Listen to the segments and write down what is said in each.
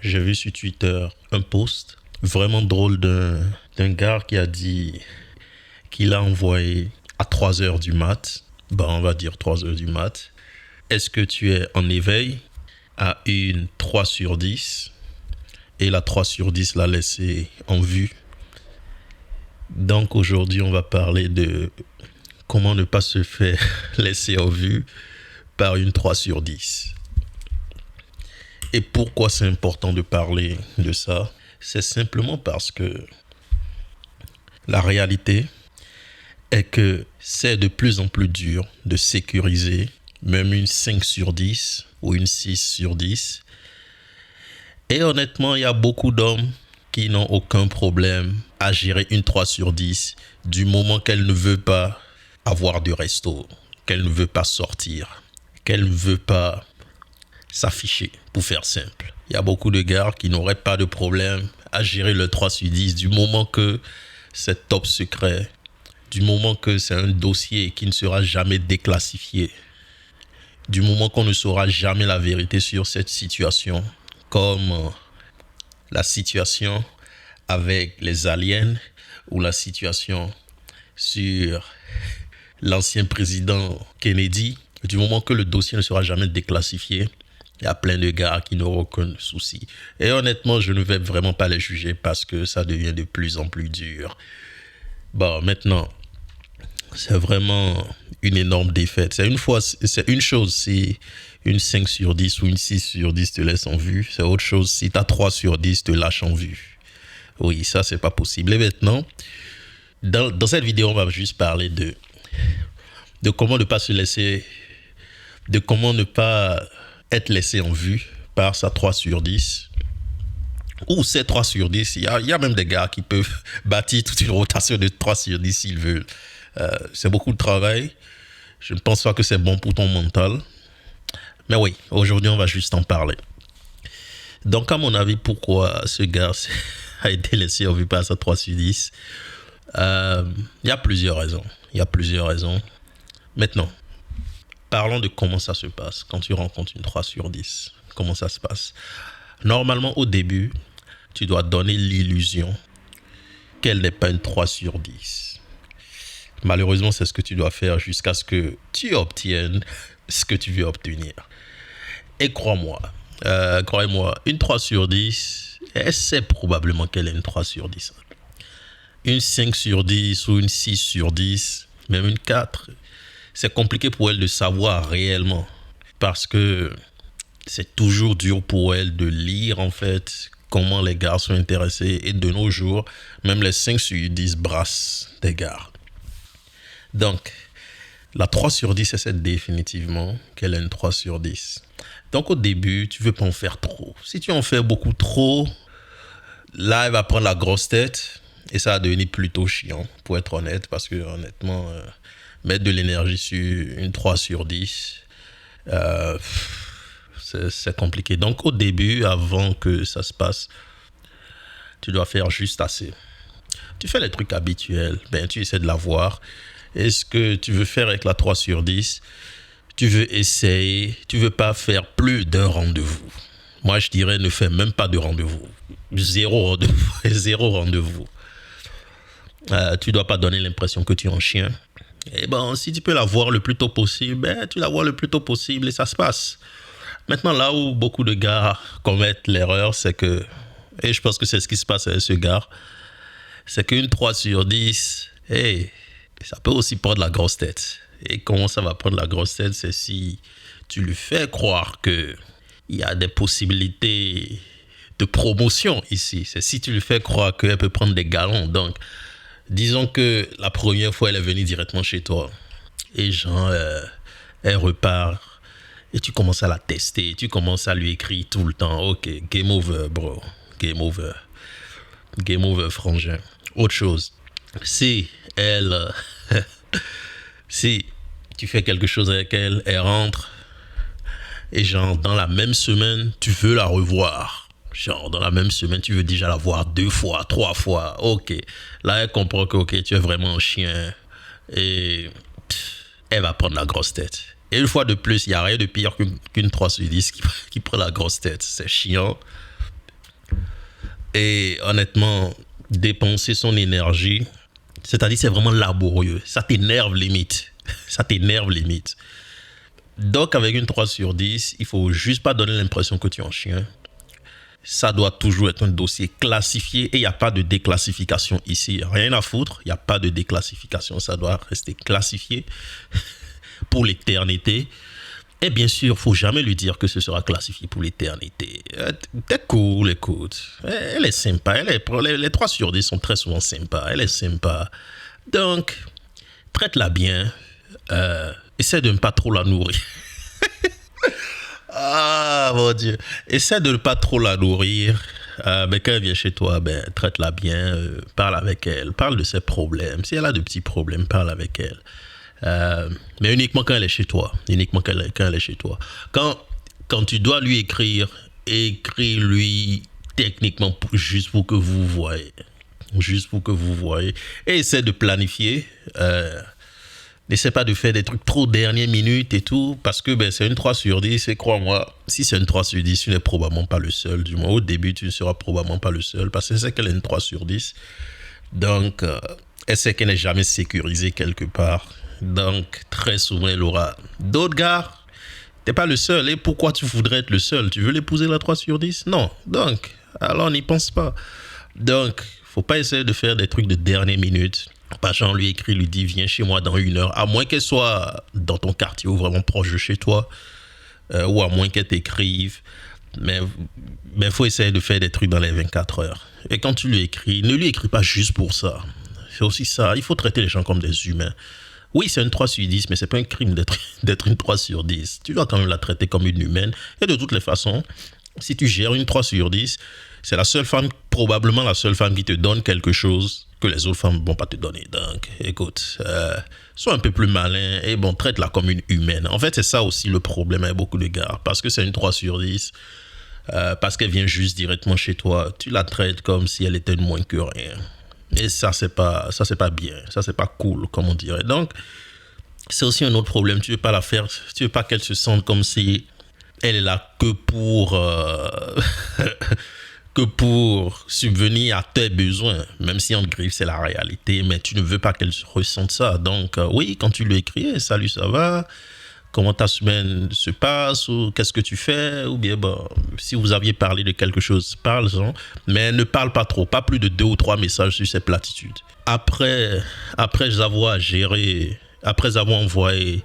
J'ai vu sur Twitter un post vraiment drôle d'un gars qui a dit qu'il a envoyé à 3 heures du mat. On va dire 3 heures du mat. Est-ce que tu es en éveil? À une 3 sur 10. Et la 3 sur 10 l'a laissé en vue. Donc aujourd'hui, on va parler de comment ne pas se faire laisser en vue par une 3 sur 10. Et pourquoi c'est important de parler de ça? C'est simplement parce que la réalité est que c'est de plus en plus dur de sécuriser même une 5 sur 10 ou une 6 sur 10. Et honnêtement, il y a beaucoup d'hommes qui n'ont aucun problème à gérer une 3 sur 10 du moment qu'elle ne veut pas avoir de resto, qu'elle ne veut pas sortir, qu'elle ne veut pas s'afficher, pour faire simple. Il y a beaucoup de gars qui n'auraient pas de problème à gérer le 3 sur 10 du moment que c'est top secret, du moment que c'est un dossier qui ne sera jamais déclassifié, du moment qu'on ne saura jamais la vérité sur cette situation, comme la situation avec les aliens ou la situation sur l'ancien président Kennedy, du moment que le dossier ne sera jamais déclassifié, il y a plein de gars qui n'auront aucun souci. Et honnêtement, je ne vais vraiment pas les juger parce que ça devient de plus en plus dur. Maintenant, c'est vraiment une énorme défaite. C'est une chose si une 5 sur 10 ou une 6 sur 10 te laisse en vue. C'est autre chose si ta 3 sur 10 te lâche en vue. Oui, ça, c'est pas possible. Et maintenant, dans cette vidéo, on va juste parler de comment ne pas se laisser, de comment ne pas être laissé en vue par sa 3 sur 10 ou ces 3 sur 10. Il y a même des gars qui peuvent bâtir toute une rotation de 3 sur 10 s'ils veulent. C'est beaucoup de travail. Je ne pense pas que c'est bon pour ton mental. Mais oui, aujourd'hui, on va juste en parler. Donc, à mon avis, pourquoi ce gars a été laissé en vue par sa 3 sur 10? Il y a plusieurs raisons. Maintenant, parlons de comment ça se passe quand tu rencontres une 3 sur 10. Comment ça se passe? Normalement, au début, tu dois donner l'illusion qu'elle n'est pas une 3 sur 10. Malheureusement, c'est ce que tu dois faire jusqu'à ce que tu obtiennes ce que tu veux obtenir. Et crois-moi, une 3 sur 10, elle sait probablement qu'elle est une 3 sur 10. Une 5 sur 10 ou une 6 sur 10, même une 4, c'est compliqué pour elle de savoir réellement parce que c'est toujours dur pour elle de lire en fait comment les gars sont intéressés. Et de nos jours, même les 5 sur 10 brassent des gars. Donc, la 3 sur 10, c'est définitivement qu'elle est une 3 sur 10. Donc, au début, tu ne veux pas en faire trop. Si tu en fais beaucoup trop, là, elle va prendre la grosse tête et ça va devenir plutôt chiant, pour être honnête. Parce que, honnêtement, mettre de l'énergie sur une 3 sur 10, c'est compliqué. Donc, au début, avant que ça se passe, tu dois faire juste assez. Tu fais les trucs habituels. Tu essaies de la voir. Est-ce que tu veux faire avec la 3 sur 10? Tu veux essayer? Tu veux pas faire plus d'un rendez-vous? Moi, je dirais ne fais même pas de rendez-vous. Zéro rendez-vous. Zéro rendez-vous. Tu dois pas donner l'impression que tu es un chien. Et si tu peux la voir le plus tôt possible, tu la vois le plus tôt possible et ça se passe. Maintenant, là où beaucoup de gars commettent l'erreur, c'est que, et je pense que c'est ce qui se passe avec ce gars, c'est qu'une 3 sur 10, ça peut aussi prendre la grosse tête. Et comment ça va prendre la grosse tête? C'est si tu lui fais croire qu'il y a des possibilités de promotion ici. C'est si tu lui fais croire qu'elle peut prendre des galons. Donc, disons que la première fois, elle est venue directement chez toi. Et genre, elle repart. Et tu commences à la tester. Tu commences à lui écrire tout le temps. Ok, game over, bro. Game over. Game over, frangin. Autre chose. Si elle... si tu fais quelque chose avec elle, elle rentre. Et genre, dans la même semaine, tu veux la revoir. Genre, dans la même semaine, tu veux déjà la voir 2 fois, 3 fois. Ok. Là, elle comprend que, ok, tu es vraiment un chien. Et elle va prendre la grosse tête. Et une fois de plus, il n'y a rien de pire qu'une 3 sur 10 qui prend la grosse tête. C'est chiant. Et honnêtement, dépenser son énergie, c'est-à-dire c'est vraiment laborieux. Ça t'énerve limite. Ça t'énerve limite. Donc avec une 3 sur 10, il faut juste pas donner l'impression que tu es un chien. Ça doit toujours être un dossier classifié et il n'y a pas de déclassification ici. Rien à foutre, il n'y a pas de déclassification. Ça doit rester classifié pour l'éternité. Et bien sûr, il ne faut jamais lui dire que ce sera classifié pour l'éternité. T'es cool, écoute. Elle est sympa. Les 3 sur 10 sont très souvent sympas. Elle est sympa. Donc, traite-la bien. Essaie de ne pas trop la nourrir. Ah, mon Dieu. Essaie de ne pas trop la nourrir. Mais quand elle vient chez toi, traite-la bien. Parle avec elle. Parle de ses problèmes. Si elle a de petits problèmes, parle avec elle. Mais uniquement quand elle est chez toi. Uniquement quand elle est chez toi. Quand tu dois lui écrire, écris-lui techniquement juste pour que vous voyez. Juste pour que vous voyez. Et essaie de planifier. N'essaie pas de faire des trucs trop dernière minute et tout, parce que c'est une 3 sur 10, et crois-moi, si c'est une 3 sur 10, tu n'es probablement pas le seul. Du moins, au début, tu ne seras probablement pas le seul, parce que c'est qu'elle est une 3 sur 10. Donc, elle sait qu'elle n'est jamais sécurisée quelque part. Donc, très souvent, elle aura d'autres gars. Tu n'es pas le seul. Et pourquoi tu voudrais être le seul? Tu veux l'épouser la 3 sur 10? Non. Donc, alors n'y pense pas. Donc, faut pas essayer de faire des trucs de dernière minute. Pas genre lui écrit, lui dit viens chez moi dans 1 heure, à moins qu'elle soit dans ton quartier ou vraiment proche de chez toi, ou à moins qu'elle t'écrive. Mais faut essayer de faire des trucs dans les 24 heures. Et quand tu lui écris, ne lui écris pas juste pour ça. C'est aussi ça. Il faut traiter les gens comme des humains. Oui, c'est une 3 sur 10, mais c'est pas un crime d'être une 3 sur 10. Tu dois quand même la traiter comme une humaine. Et de toutes les façons, si tu gères une 3 sur 10, c'est probablement la seule femme qui te donne quelque chose que les autres femmes ne vont pas te donner. Donc, écoute, sois un peu plus malin et traite-la comme une humaine. En fait, c'est ça aussi le problème avec beaucoup de gars. Parce que c'est une 3 sur 10, parce qu'elle vient juste directement chez toi, tu la traites comme si elle était de moins que rien. Et ça, c'est pas bien. Ça, c'est pas cool, comme on dirait. Donc, c'est aussi un autre problème. Tu veux pas la faire, tu veux pas qu'elle se sente comme si elle est là que pour subvenir à tes besoins, même si en griffe c'est la réalité, mais tu ne veux pas qu'elle ressente ça. Donc oui, quand tu lui écris salut, ça va, comment ta semaine se passe, ou qu'est-ce que tu fais, ou bien si vous aviez parlé de quelque chose, parle-en, mais ne parle pas trop, pas plus de 2 ou 3 messages sur ces platitudes. Après avoir envoyé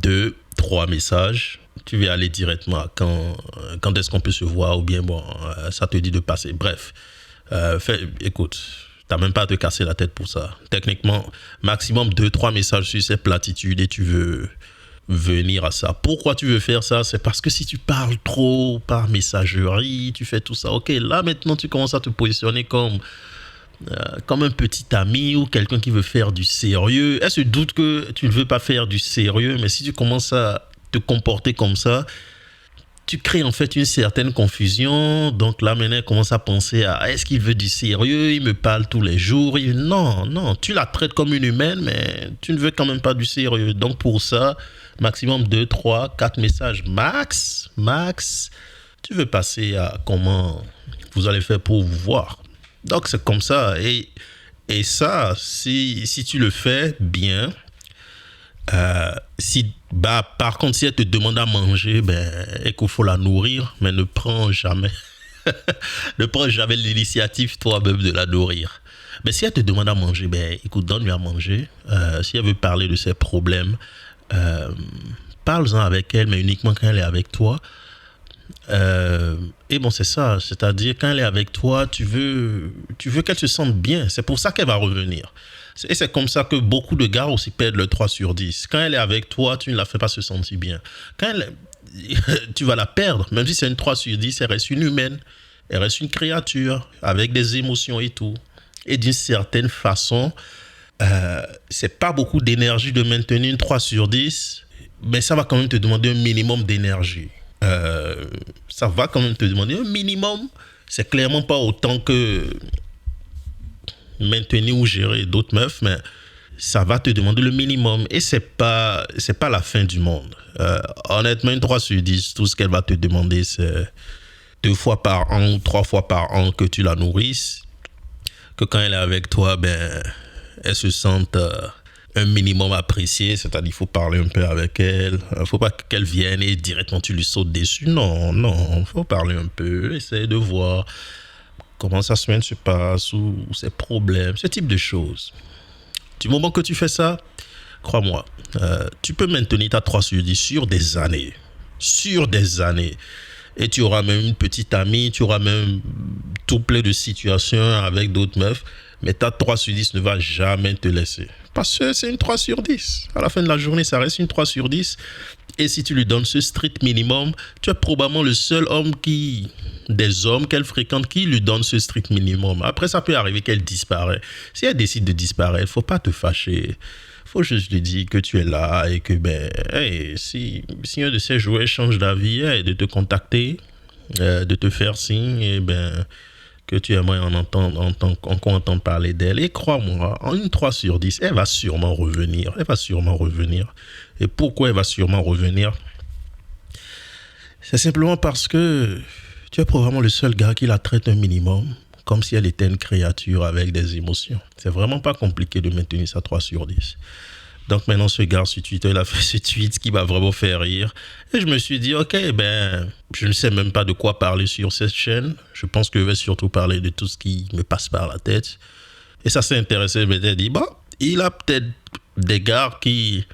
2, 3 messages, tu vas aller directement à quand est-ce qu'on peut se voir, ou bien ça te dit de passer. Bref, écoute, t'as même pas à te casser la tête pour ça. Techniquement, maximum 2, 3 messages sur ces platitudes et tu veux venir à ça. Pourquoi tu veux faire ça? C'est parce que si tu parles trop par messagerie, tu fais tout ça. Ok, là maintenant tu commences à te positionner comme un petit ami ou quelqu'un qui veut faire du sérieux. Elle se doute que tu ne veux pas faire du sérieux, mais si tu commences à te comporter comme ça, tu crées en fait une certaine confusion. Donc là maintenant elle commence à penser à est-ce qu'il veut du sérieux, il me parle tous les jours. Non, tu la traites comme une humaine, mais tu ne veux quand même pas du sérieux. Donc pour ça, maximum 2, 3, 4 messages max. Tu veux passer à comment vous allez faire pour vous voir. Donc c'est comme ça. Et ça, si tu le fais bien, par contre, si elle te demande à manger, et qu'il faut la nourrir, mais ne prends jamais l'initiative toi-même de la nourrir. Mais si elle te demande à manger, écoute, donne-lui à manger. Si elle veut parler de ses problèmes, parle-en avec elle, mais uniquement quand elle est avec toi. Et c'est ça, c'est-à-dire quand elle est avec toi, tu veux qu'elle se sente bien. C'est pour ça qu'elle va revenir. Et c'est comme ça que beaucoup de gars aussi perdent le 3 sur 10. Quand elle est avec toi, tu ne la fais pas se sentir bien. Tu vas la perdre, même si c'est une 3 sur 10, elle reste une humaine, elle reste une créature avec des émotions et tout. Et d'une certaine façon, c'est pas beaucoup d'énergie de maintenir une 3 sur 10, mais ça va quand même te demander un minimum d'énergie. Ça va quand même te demander un minimum. C'est clairement pas autant que maintenir ou gérer d'autres meufs, mais ça va te demander le minimum et c'est pas la fin du monde. Honnêtement, une 3 sur 10, tout ce qu'elle va te demander, 2 fois par an ou 3 fois par an que tu la nourrisses, que quand elle est avec toi, ben, elle se sente un minimum appréciée, c'est-à-dire il faut parler un peu avec elle, il faut pas qu'elle vienne et directement tu lui sautes dessus, non, il faut parler un peu, essayer de voir comment sa semaine se passe ou ses problèmes, ce type de choses. Du moment que tu fais ça, crois-moi, tu peux maintenir ta 3 sur 10 sur des années. Sur des années. Et tu auras même une petite amie, tu auras même tout plein de situations avec d'autres meufs. Mais ta 3 sur 10 ne va jamais te laisser. Parce que c'est une 3 sur 10. À la fin de la journée, ça reste une 3 sur 10. Et si tu lui donnes ce strict minimum, tu es probablement le seul homme des hommes qu'elle fréquente qui lui donne ce strict minimum. Après, ça peut arriver qu'elle disparaît. Si elle décide de disparaître, il ne faut pas te fâcher. Faut juste lui dire que tu es là et que si un de ces jouets change d'avis, de te contacter, de te faire signe, et que tu aimerais encore entendre parler d'elle. Et crois-moi, en une 3 sur 10, elle va sûrement revenir. Et pourquoi elle va sûrement revenir? C'est simplement parce que tu es probablement le seul gars qui la traite un minimum comme si elle était une créature avec des émotions. C'est vraiment pas compliqué de maintenir ça 3 sur 10. Donc maintenant, ce gars sur Twitter, il a fait ce tweet qui m'a vraiment fait rire. Et je me suis dit, ok, je ne sais même pas de quoi parler sur cette chaîne. Je pense que je vais surtout parler de tout ce qui me passe par la tête. Et ça s'est intéressé, je m'étais dit, il a peut-être des gars qui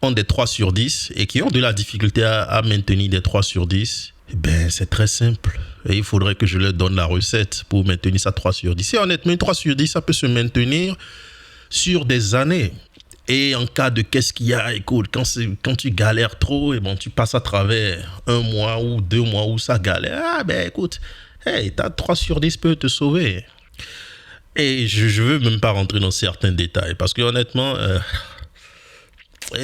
ont des 3 sur 10 et qui ont de la difficulté à maintenir des 3 sur 10. C'est très simple. Et il faudrait que je leur donne la recette pour maintenir ça 3 sur 10. Et honnêtement, une 3 sur 10, ça peut se maintenir sur des années. Et en cas de qu'est-ce qu'il y a, écoute, quand tu galères trop, tu passes à travers 1 mois ou 2 mois où ça galère. Écoute, ta 3 sur 10 peut te sauver. Et je veux même pas rentrer dans certains détails. Parce que honnêtement,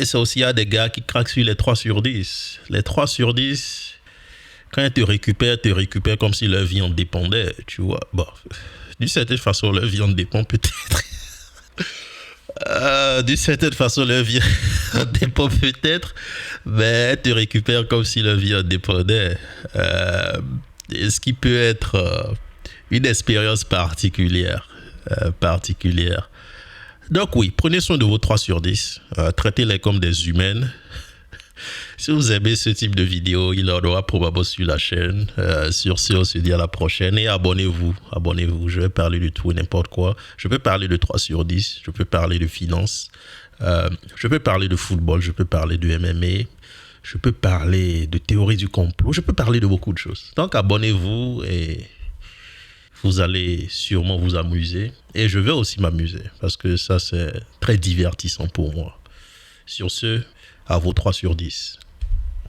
ça aussi, il y a des gars qui craquent sur les 3 sur 10. Les 3 sur 10... Quand ils te récupèrent comme si leur vie en dépendait, tu vois. D'une certaine façon, leur vie en dépend peut-être. D'une certaine façon, leur vie en dépend peut-être, mais ils te récupèrent comme si leur vie en dépendait. Ce qui peut être une expérience particulière. Donc oui, prenez soin de vos 3 sur 10. Traitez-les comme des humaines. Si vous aimez ce type de vidéo, il en aura probablement sur la chaîne. Sur ce, on se dit à la prochaine. Et abonnez-vous. Je vais parler de tout et n'importe quoi. Je peux parler de 3 sur 10. Je peux parler de finance. Je peux parler de football. Je peux parler de MMA. Je peux parler de théorie du complot. Je peux parler de beaucoup de choses. Donc, abonnez-vous et vous allez sûrement vous amuser. Et je vais aussi m'amuser parce que ça, c'est très divertissant pour moi. Sur ce, à vos 3 sur 10.